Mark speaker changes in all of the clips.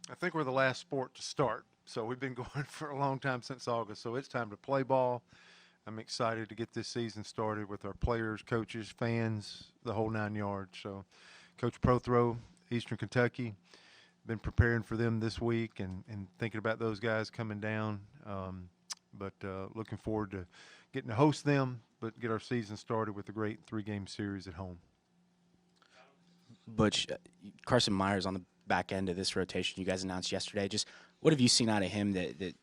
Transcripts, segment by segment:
Speaker 1: I think we're the last sport to start. So we've been going for a long time since August. So it's time to play ball. I'm excited to get this season started with our players, coaches, fans, the whole 9 yards. So, Coach Prothrow, Eastern Kentucky, been preparing for them this week and thinking about those guys coming down. But looking forward to getting to host them, but get our season started with a great 3-game series at home.
Speaker 2: Butch, Carson Myers on the back end of this rotation you guys announced yesterday. Just what have you seen out of him that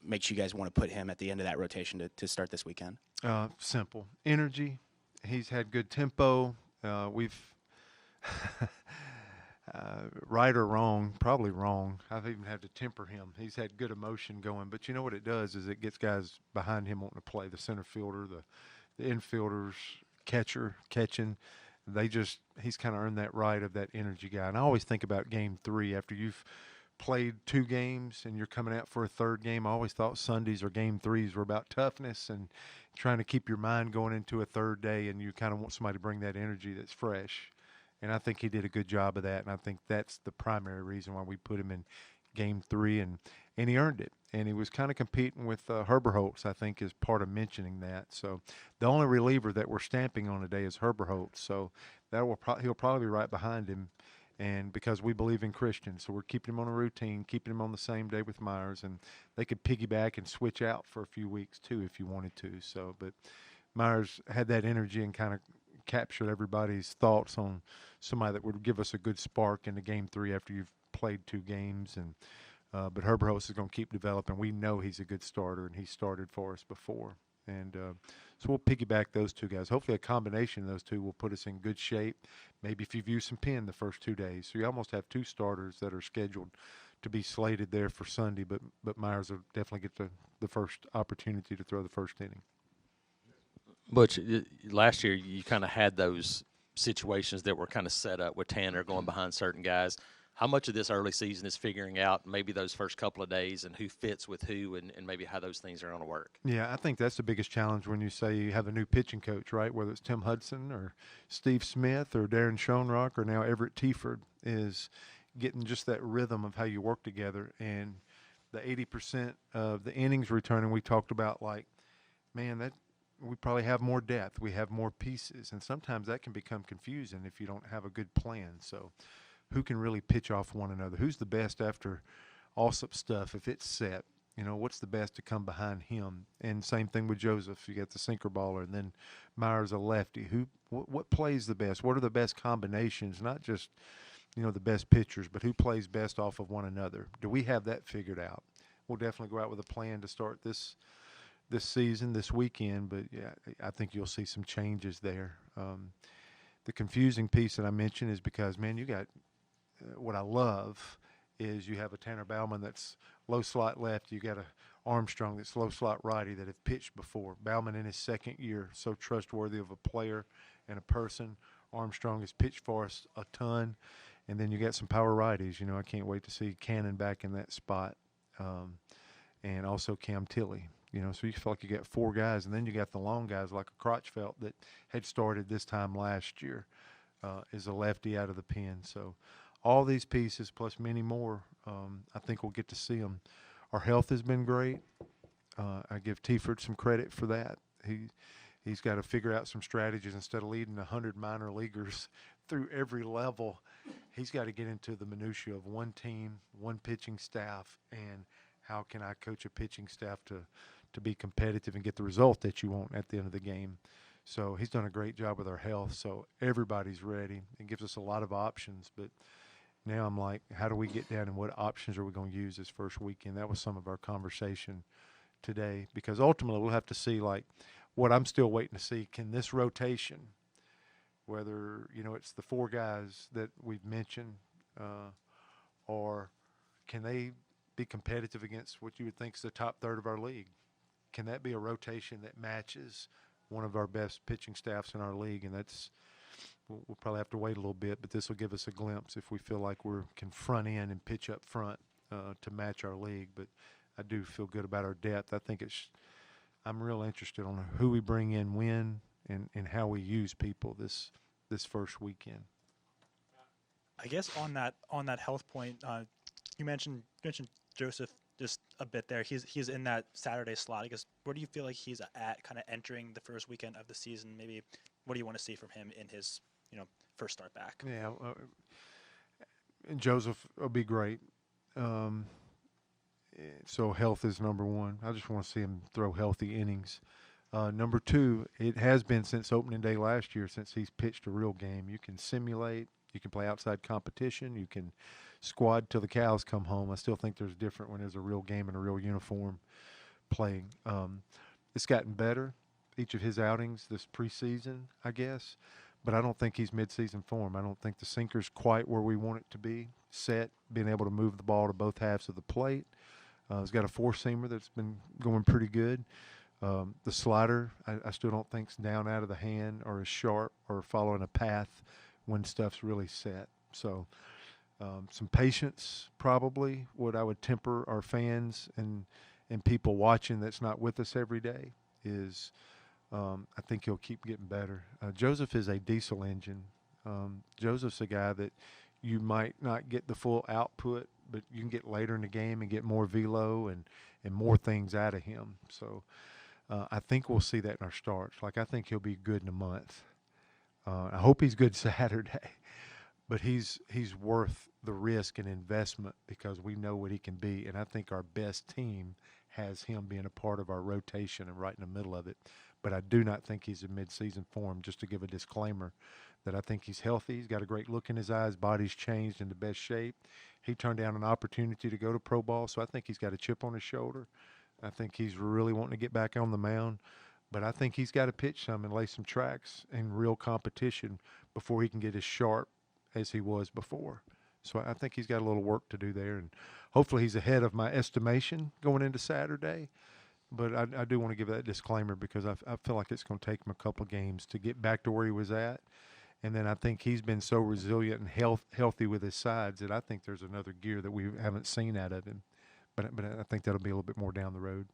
Speaker 2: makes you guys want to put him at the end of that rotation to start this weekend?
Speaker 1: Simple energy. He's had good tempo. We've right or wrong, probably wrong. I've even had to temper him. He's had good emotion going, but you know what it does is it gets guys behind him wanting to play. The center fielder, the infielders, catching. He's kind of earned that right of that energy guy. And I always think about game 3 after you've played 2 games and you're coming out for a 3rd game. I always thought Sundays or game 3s were about toughness and trying to keep your mind going into a 3rd day, and you kind of want somebody to bring that energy that's fresh. And I think he did a good job of that, and I think that's the primary reason why we put him in game 3, and he earned it. And he was kind of competing with Herberholtz, I think, is part of mentioning that. So the only reliever that we're stamping on today is Herberholtz. So he'll probably be right behind him, and because we believe in Christian. So we're keeping him on a routine, keeping him on the same day with Myers, and they could piggyback and switch out for a few weeks too if you wanted to. So, but Myers had that energy and kind of captured everybody's thoughts on somebody that would give us a good spark into game 3 after you've played 2 games. And but Herberholtz is going to keep developing. We know he's a good starter, and he started for us before. And so we'll piggyback those 2 guys. Hopefully a combination of those 2 will put us in good shape. Maybe if you've used some pin the first 2 days. So you almost have 2 starters that are scheduled to be slated there for Sunday, but Myers will definitely get the first opportunity to throw the first inning.
Speaker 3: Butch, last year you kind of had those situations that were kind of set up with Tanner going behind certain guys. How much of this early season is figuring out maybe those first couple of days and who fits with who and maybe how those things are going to work?
Speaker 1: Yeah, I think that's the biggest challenge when you say you have a new pitching coach, right? Whether it's Tim Hudson or Steve Smith or Darren Schoenrock or now Everett Tieford, is getting just that rhythm of how you work together. And the 80% of the innings returning, we talked about, like, man, that we probably have more depth. We have more pieces. And sometimes that can become confusing if you don't have a good plan. So who can really pitch off one another? Who's the best after Allsup stuff if it's set? What's the best to come behind him? And same thing with Joseph. You got the sinker baller, and then Myers a lefty. What plays the best? What are the best combinations? Not just, the best pitchers, but who plays best off of one another? Do we have that figured out? We'll definitely go out with a plan to start this season, this weekend, but yeah, I think you'll see some changes there. The confusing piece that I mentioned is because, man, you got what I love is you have a Tanner Bauman that's low slot left. You got a Armstrong that's low slot righty that have pitched before. Bauman in his 2nd year, so trustworthy of a player and a person. Armstrong has pitched for us a ton. And then you got some power righties. I can't wait to see Cannon back in that spot. And also Cam Tilley. So you feel like you got 4 guys, and then you got the long guys like a Crotchfelt that had started this time last year, is a lefty out of the pen. So all these pieces plus many more, I think we'll get to see them. Our health has been great. I give Tieford some credit for that. He's got to figure out some strategies. Instead of leading 100 minor leaguers through every level, he's got to get into the minutia of one team, one pitching staff, and how can I coach a pitching staff to be competitive and get the result that you want at the end of the game. So he's done a great job with our health. So everybody's ready. It gives us a lot of options. But now I'm like, how do we get down and what options are we going to use this first weekend? That was some of our conversation today, because ultimately we'll have to see, like, what I'm still waiting to see. Can this rotation, whether, it's the 4 guys that we've mentioned, or can they be competitive against what you would think is the top third of our league? Can that be a rotation that matches one of our best pitching staffs in our league? And we'll probably have to wait a little bit, but this will give us a glimpse if we feel like we can front end and pitch up front to match our league. But I do feel good about our depth. I think I'm real interested on who we bring in when and how we use people this first weekend.
Speaker 4: I guess on that health point, You mentioned Joseph just a bit there. He's in that Saturday slot. I guess where do you feel like he's at, kind of entering the first weekend of the season? Maybe what do you want to see from him in his first start back?
Speaker 1: Yeah, and Joseph will be great. Um, so health is number one. I just want to see him throw healthy innings. Number two, it has been since opening day last year since he's pitched a real game. You can simulate, you can play outside competition, you can squad till the cows come home. I still think there's different when there's a real game and a real uniform playing. It's gotten better each of his outings this preseason, I guess, but I don't think he's midseason form. I don't think the sinker's quite where we want it to be, set, being able to move the ball to both halves of the plate. He's got a four-seamer that's been going pretty good. The slider, I still don't think's down out of the hand or as sharp or following a path when stuff's really set. So some patience, probably, what I would temper our fans and people watching that's not with us every day is I think he'll keep getting better. Joseph is a diesel engine. Joseph's a guy that you might not get the full output, but you can get later in the game and get more velo and more things out of him. So I think we'll see that in our starts. Like, I think he'll be good in a month. I hope he's good Saturday, but he's worth the risk and investment because we know what he can be, and I think our best team has him being a part of our rotation and right in the middle of it. But I do not think he's in midseason form, just to give a disclaimer that I think he's healthy. He's got a great look in his eyes. Body's changed in the best shape. He turned down an opportunity to go to pro ball, so I think he's got a chip on his shoulder. I think he's really wanting to get back on the mound. But I think he's got to pitch some and lay some tracks in real competition before he can get as sharp as he was before. So I think he's got a little work to do there. And hopefully he's ahead of my estimation going into Saturday. But I do want to give that disclaimer because I feel like it's going to take him a couple of games to get back to where he was at. And then I think he's been so resilient and healthy with his sides that I think there's another gear that we haven't seen out of him. But I think that'll be a little bit more down the road.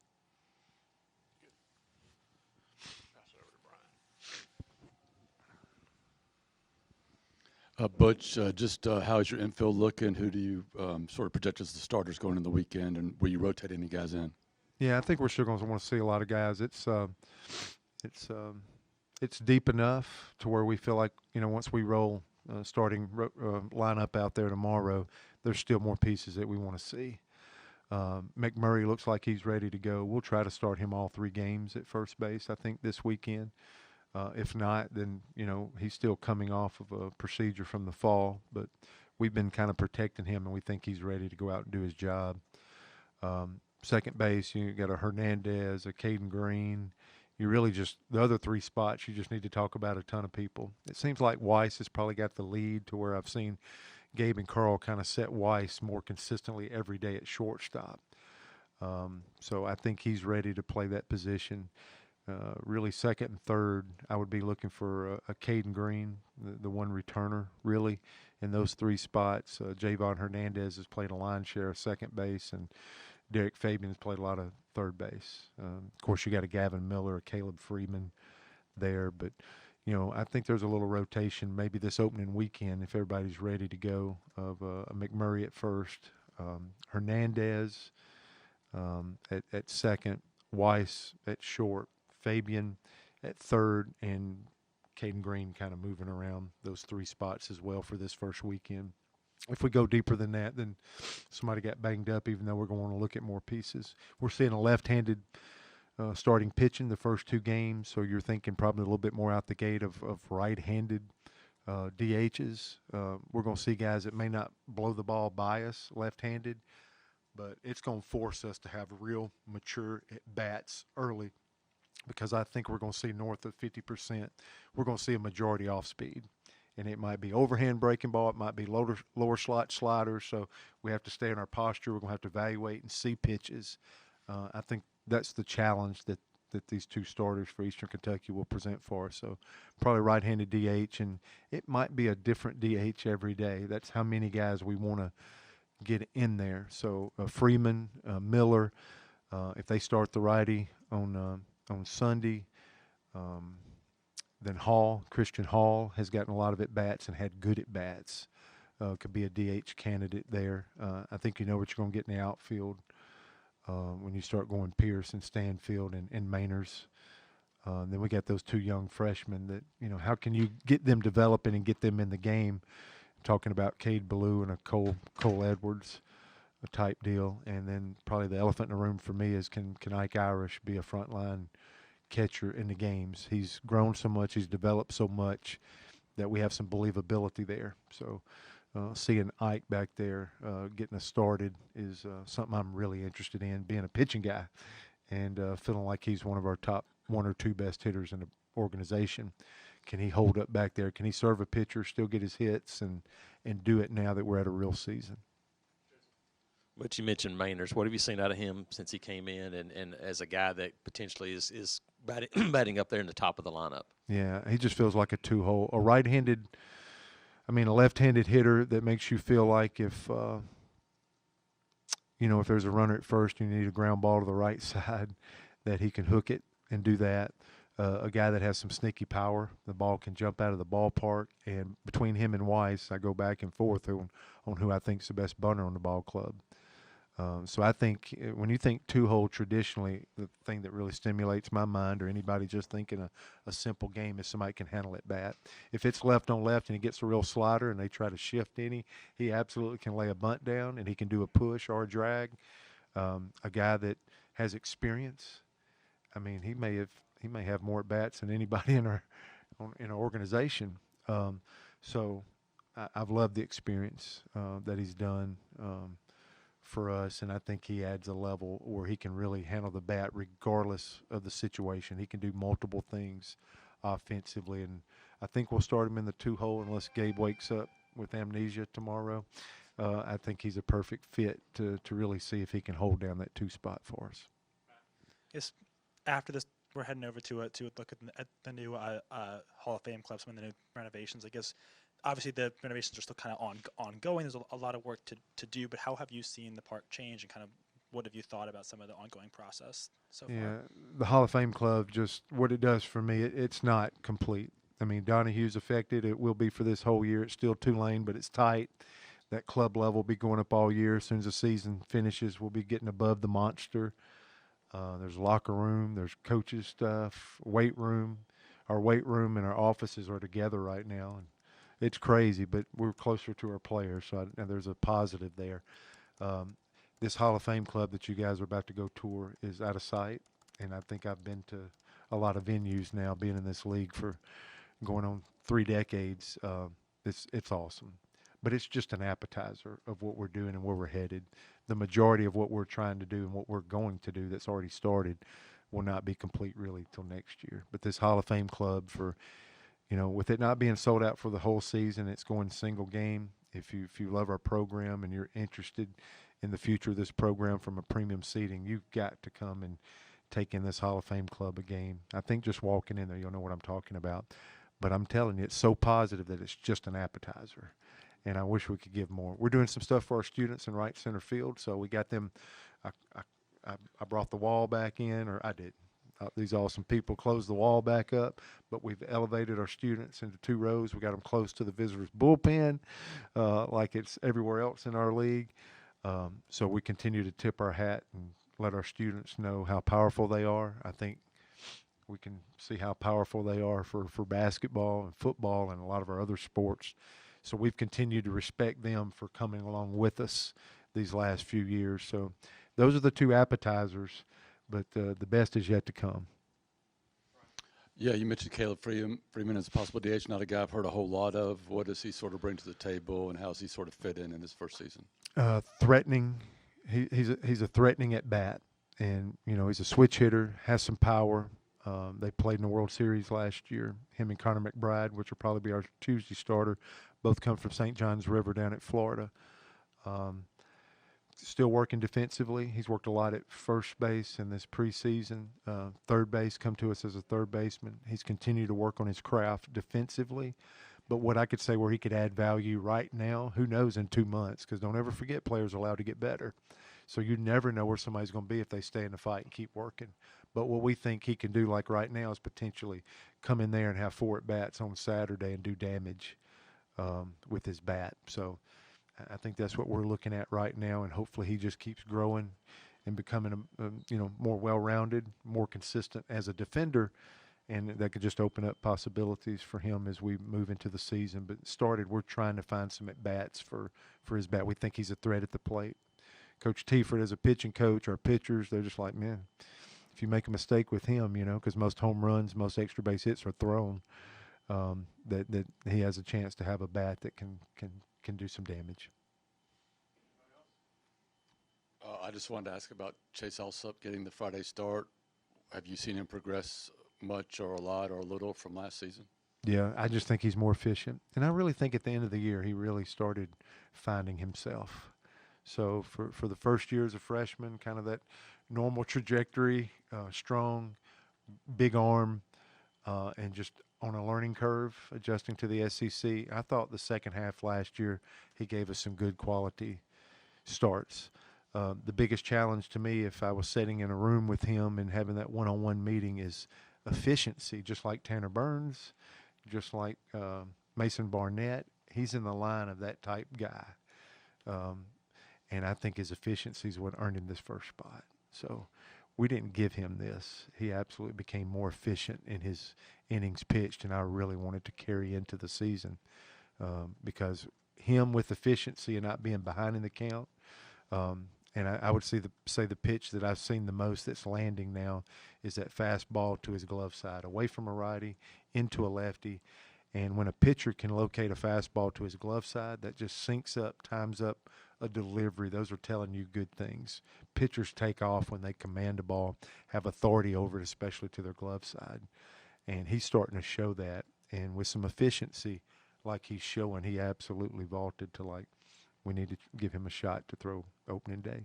Speaker 5: Butch, just how is your infield looking? Who do you sort of project as the starters going into the weekend, and will you rotate any guys in?
Speaker 1: Yeah, I think we're still going to want to see a lot of guys. It's deep enough to where we feel like, once we roll starting lineup out there tomorrow, there's still more pieces that we want to see. McMurray looks like he's ready to go. We'll try to start him all 3 games at first base, I think, this weekend. If not, then, he's still coming off of a procedure from the fall, but we've been kind of protecting him, and we think he's ready to go out and do his job. Second base, you got a Hernandez, a Caden Green. You really just – the other 3 spots, you just need to talk about a ton of people. It seems like Weiss has probably got the lead to where I've seen Gabe and Carl kind of set Weiss more consistently every day at shortstop. So I think he's ready to play that position. Really second and third, I would be looking for a Caden Green, the one returner, really, in those 3 spots. Javon Hernandez has played a line share of second base, and Derek Fabian's played a lot of third base. Of course, you got a Gavin Miller, a Caleb Freeman there, but I think there's a little rotation maybe this opening weekend if everybody's ready to go of a McMurray at first, Hernandez at second, Weiss at short, Fabian at third, and Caden Green kind of moving around those 3 spots as well for this first weekend. If we go deeper than that, then somebody got banged up, even though we're going to want to look at more pieces. We're seeing a left-handed starting pitching the first 2 games, so you're thinking probably a little bit more out the gate of right-handed DHs. We're going to see guys that may not blow the ball by us left-handed, but it's going to force us to have real mature at-bats early because I think we're going to see north of 50%. We're going to see a majority off speed. And it might be overhand breaking ball. It might be lower slot sliders. So we have to stay in our posture. We're going to have to evaluate and see pitches. I think that's the challenge that these 2 starters for Eastern Kentucky will present for us. So probably right-handed DH, and it might be a different DH every day. That's how many guys we want to get in there. So Freeman, Miller, if they start the righty on Sunday, then Christian Hall has gotten a lot of at-bats and had good at-bats could be a DH candidate there. I think you know what you're going to get in the outfield when you start going Pierce and Stanfield and Mainers. Then we got those two young freshmen that, how can you get them developing and get them in the game? I'm talking about Cade Ballou and a Cole Edwards type deal. And then probably the elephant in the room for me is can Ike Irish be a frontline catcher in the games? He's grown so much, he's developed so much that we have some believability there. So seeing Ike back there getting us started is something I'm really interested in, being a pitching guy and feeling like he's one of our top one or two best hitters in the organization. Can he hold up back there? Can he serve a pitcher, still get his hits, and do it now that we're at a real season?
Speaker 3: But you mentioned Mainers. What have you seen out of him since he came in and as a guy that potentially is batting up there in the top of the lineup?
Speaker 1: Yeah, he just feels like a two-hole, a left-handed hitter that makes you feel like if there's a runner at first and you need a ground ball to the right side, that he can hook it and do that. A guy that has some sneaky power. The ball can jump out of the ballpark. And between him and Weiss, I go back and forth on who I think is the best bunter on the ball club. So I think when you think two-hole traditionally, the thing that really stimulates my mind or anybody just thinking a simple game is somebody can handle it bat. If it's left on left and he gets a real slider and they try to shift he absolutely can lay a bunt down and he can do a push or a drag. A guy that has experience. I mean, he may have more at-bats than anybody in our organization. So I've loved the experience that he's done for us, and I think he adds a level where he can really handle the bat regardless of the situation. He can do multiple things offensively, and I think we'll start him in the two-hole unless Gabe wakes up with amnesia tomorrow. I think he's a perfect fit to really see if he can hold down that two spot for us.
Speaker 4: Yes, after this, we're heading over to look at the new Hall of Fame club, some of the new renovations. I guess obviously the renovations are still kind of ongoing. There's a lot of work to do, but how have you seen the park change, and kind of what have you thought about some of the ongoing process so far?
Speaker 1: Yeah, the Hall of Fame club, just what it does for me, it's not complete. I mean, Donahue's affected. It will be for this whole year. It's still two-lane, but it's tight. That club level will be going up all year. As soon as the season finishes, we'll be getting above the monster. There's locker room, there's coaches stuff, weight room. Our weight room and our offices are together right now, and it's crazy, but we're closer to our players, so there's a positive there. This Hall of Fame club that you guys are about to go tour is out of sight, and I think I've been to a lot of venues now, being in this league for going on 3 decades. It's awesome. But it's just an appetizer of what we're doing and where we're headed. The majority of what we're trying to do and what we're going to do that's already started will not be complete really till next year. But this Hall of Fame club, for with it not being sold out for the whole season, it's going single game. If you love our program and you're interested in the future of this program from a premium seating, you've got to come and take in this Hall of Fame club a game. I think just walking in there, you'll know what I'm talking about. But I'm telling you, it's so positive that it's just an appetizer. And I wish we could give more. We're doing some stuff for our students in right center field, so we got them. I brought the wall back in, or I did. These awesome people closed the wall back up, but we've elevated our students into 2 rows. We got them close to the visitors' bullpen, like it's everywhere else in our league. So we continue to tip our hat and let our students know how powerful they are. I think we can see how powerful they are for basketball and football and a lot of our other sports. So we've continued to respect them for coming along with us these last few years. So those are the 2 appetizers, but the best is yet to come.
Speaker 5: Yeah, you mentioned Caleb Freeman as a possible DH, not a guy I've heard a whole lot of. What does he sort of bring to the table, and how does he sort of fit in his first season?
Speaker 1: Threatening. He's a threatening at bat, and he's a switch hitter, has some power. They played in the World Series last year. Him and Connor McBride, which will probably be our Tuesday starter, both come from St. John's River down at Florida. Still working defensively. He's worked a lot at first base in this preseason. Third base, come to us as a third baseman. He's continued to work on his craft defensively. But what I could say where he could add value right now, who knows in 2 months, because don't ever forget players are allowed to get better. So you never know where somebody's going to be if they stay in the fight and keep working. But what we think he can do, like right now, is potentially come in there and have 4 at-bats on Saturday and do damage with his bat. So I think that's what we're looking at right now, and hopefully he just keeps growing and becoming a more well-rounded, more consistent as a defender, and that could just open up possibilities for him as we move into the season. But we're trying to find some at-bats for his bat. We think he's a threat at the plate. Coach Tiefert, as a pitching coach, our pitchers, they're just like, man, if you make a mistake with him, because most home runs, most extra base hits are thrown, that he has a chance to have a bat that can do some damage.
Speaker 5: I just wanted to ask about Chase Alsop getting the Friday start. Have you seen him progress much or a lot or a little from last season?
Speaker 1: Yeah, I just think he's more efficient. And I really think at the end of the year he really started finding himself. So for the first year as a freshman, kind of that normal trajectory, strong, big arm, and just on a learning curve, adjusting to the SEC. I thought the second half last year he gave us some good quality starts. The biggest challenge to me, if I was sitting in a room with him and having that one-on-one meeting, is efficiency, just like Tanner Burns, just like Mason Barnett. He's in the line of that type guy. And I think his efficiency is what earned him this first spot. So we didn't give him this. He absolutely became more efficient in his innings pitched, and I really wanted to carry into the season because him with efficiency and not being behind in the count, and I would say the pitch that I've seen the most that's landing now is that fastball to his glove side, away from a righty, into a lefty. And when a pitcher can locate a fastball to his glove side, that just syncs up, times up a delivery. Those are telling you good things. Pitchers take off when they command a ball, have authority over it, especially to their glove side. And he's starting to show that. And with some efficiency like he's showing, he absolutely vaulted to, like, we need to give him a shot to throw opening day.